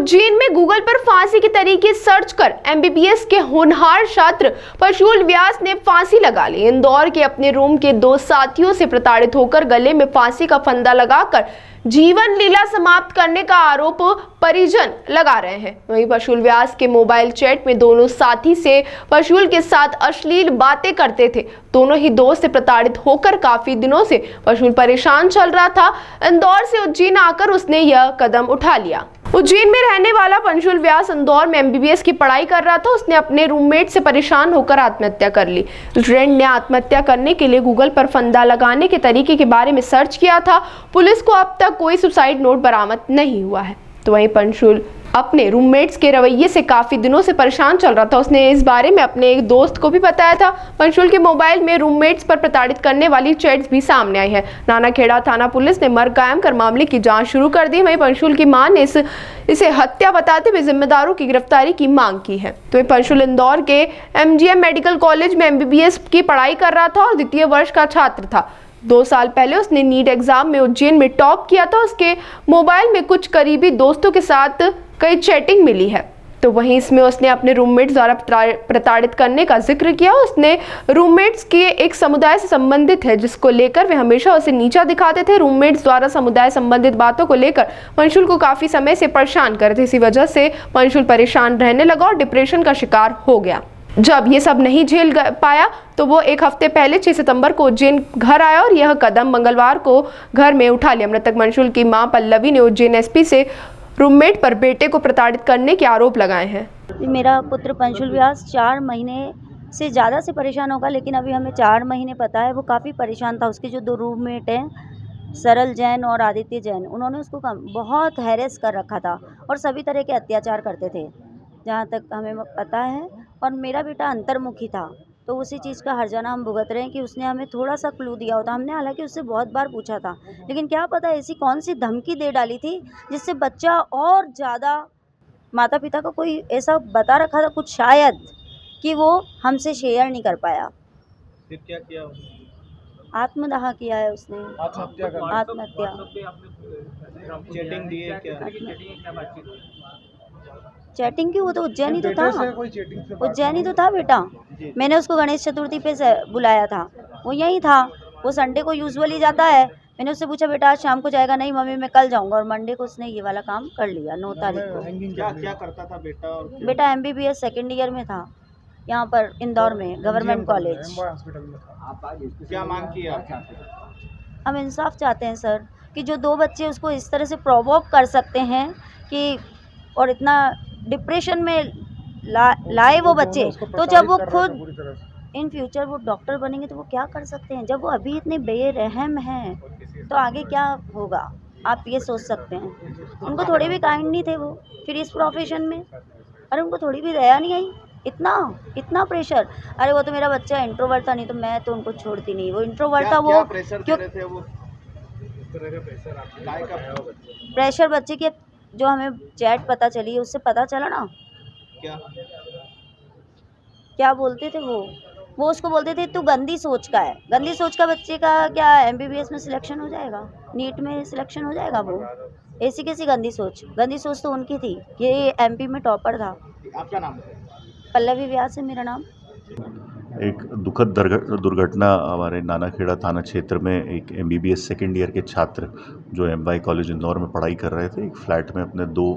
उज्जैन में गूगल पर फांसी के तरीके सर्च कर एमबीबीएस के होनहार छात्र प्रशूल व्यास ने फांसी लगा ली। इंदौर के अपने रूम के दो साथियों से प्रताड़ित होकर गले में फांसी का फंदा लगाकर जीवन लीला समाप्त करने का आरोप परिजन लगा रहे हैं। वहीं प्रशूल व्यास के मोबाइल चैट में दोनों साथी से प्रशूल के साथ अश्लील बातें करते थे। दोनों ही दोस्त से प्रताड़ित होकर काफी दिनों से प्रशूल परेशान चल रहा था। इंदौर से उज्जैन आकर उसने यह कदम उठा लिया। उज्जैन में रहने वाला प्रशूल व्यास इंदौर में एमबीबीएस की पढ़ाई कर रहा था। उसने अपने रूममेट से परेशान होकर आत्महत्या कर ली। स्टूडेंट ने आत्महत्या करने के लिए गूगल पर फंदा लगाने के तरीके के बारे में सर्च किया था। पुलिस को अब तक कोई सुसाइड नोट बरामद नहीं हुआ है। तो वहीं प्रशूल अपने रूममेट्स के रवैये से काफी दिनों से परेशान चल रहा था। उसने इस बारे में अपने एक दोस्त को भी बताया था। प्रशूल के मोबाइल में रूममेट्स पर प्रताड़ित करने वाली चैट्स भी सामने आई है। नानाखेड़ा थाना पुलिस ने मर्ग कायम कर मामले की जांच शुरू कर दी। वहीं प्रशूल की मां ने इसे हत्या बताते हुए जिम्मेदारों की गिरफ्तारी की मांग की है। तो प्रशूल इंदौर के एमजीएम मेडिकल कॉलेज में एमबीबीएस की पढ़ाई कर रहा था और द्वितीय वर्ष का छात्र था। 2 साल पहले उसने नीट एग्जाम में उज्जैन में टॉप किया था। उसके मोबाइल में कुछ करीबी दोस्तों के साथ कई चैटिंग मिली है। तो वहीं इसमें उसने अपने रूममेट्स द्वारा प्रताड़ित करने का जिक्र किया। उसने रूममेट्स के एक समुदाय से संबंधित है, जिसको लेकर वे हमेशा उसे नीचा दिखाते थे। रूममेट्स द्वारा समुदाय संबंधित बातों को लेकर प्रशूल को काफी समय से परेशान कर रहे थे। इसी वजह से प्रशूल परेशान रहने लगा और डिप्रेशन का शिकार हो गया। जब ये सब नहीं झेल पाया तो वो एक हफ्ते पहले 6 सितंबर को उज्जैन घर आया और यह कदम मंगलवार को घर में उठा लिया। मृतक प्रशूल की मां पल्लवी ने उज्जैन एसपी से रूममेट पर बेटे को प्रताड़ित करने के आरोप लगाए हैं। मेरा पुत्र प्रशूल व्यास 4 महीने से ज़्यादा से परेशान होगा, लेकिन अभी हमें 4 महीने पता है। वो काफ़ी परेशान था। उसके जो 2 रूममेट हैं, सरल जैन और आदित्य जैन, उन्होंने उसको बहुत हैरेस कर रखा था और सभी तरह के अत्याचार करते थे, जहाँ तक हमें पता है। और मेरा बेटा अंतर्मुखी था, तो उसी चीज़ का हर्जाना हम भुगत रहे हैं कि उसने हमें थोड़ा सा क्लू दिया होता। हमने हालांकि उससे बहुत बार पूछा था, लेकिन क्या पता ऐसी कौन सी धमकी दे डाली थी जिससे बच्चा और ज़्यादा, माता पिता को कोई ऐसा बता रखा था कुछ शायद, कि वो हमसे शेयर नहीं कर पाया। फिर क्या किया? आत्मदाह किया है उसने। आत्महत्या। चैटिंग दी है क्या? चैटिंग की? वो तो उज्जैनी तो था, उज्जैनी तो था बेटा। मैंने उसको गणेश चतुर्थी पे बुलाया था, वो यहीं था। वो संडे को यूजुअली जाता है। मैंने उससे पूछा बेटा आज शाम को जाएगा? नहीं मम्मी मैं कल जाऊंगा। और मंडे को उसने ये वाला काम कर लिया, 9 तारीख को। क्या करता था बेटा? और बेटा एमबीबीएस सेकेंड ईयर में था, यहाँ पर इंदौर में गवर्नमेंट कॉलेज। क्या मांग किया? हम इंसाफ चाहते हैं सर, कि जो 2 बच्चे उसको इस तरह से प्रोवोक कर सकते हैं कि, और इतना डिप्रेशन में लाए वो बच्चे, तो जब वो खुद इन फ्यूचर वो डॉक्टर बनेंगे तो वो क्या कर सकते हैं? जब वो अभी इतने बेरहम हैं तो आगे क्या होगा आप ये सोच सकते हैं। उनको थोड़े भी काइंड नहीं थे वो फिर इस प्रोफेशन में, अरे उनको थोड़ी भी दया नहीं आई। इतना प्रेशर। अरे वो तो मेरा बच्चा इंट्रोवर्ट था, नहीं तो मैं तो उनको छोड़ती नहीं। वो इंट्रोवर्ट था। वो प्रेशर बच्चे के, जो हमें चैट पता चली है उससे पता चला ना क्या बोलते थे वो उसको बोलते थे तू गंदी सोच का है। गंदी सोच का बच्चे का क्या एमबीबीएस में सिलेक्शन हो जाएगा? नीट में सिलेक्शन हो जाएगा? वो ऐसी कैसी गंदी सोच? गंदी सोच तो उनकी थी। ये एमपी में टॉपर था। आपका नाम? पल्लवी व्यास है मेरा नाम। एक दुखद दुर्घटना हमारे नानाखेड़ा थाना क्षेत्र में एक एमबीबीएस सेकेंड ईयर के छात्र जो एमवाई कॉलेज इंदौर में पढ़ाई कर रहे थे, एक फ्लैट में अपने 2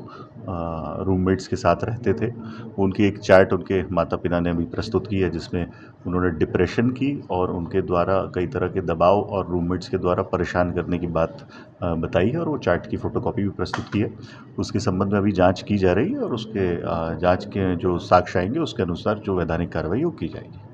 रूममेट्स के साथ रहते थे। उनकी एक चैट उनके माता पिता ने अभी प्रस्तुत की है, जिसमें उन्होंने डिप्रेशन की और उनके द्वारा कई तरह के दबाव और रूममेट्स के द्वारा परेशान करने की बात बताई है, और वो चैट की फ़ोटोकॉपी भी प्रस्तुत की है। उसके संबंध में अभी जांच की जा रही है और उसके जांच के जो साक्ष्य आएंगे उसके अनुसार जो वैधानिक कार्रवाई वो की जाएगी।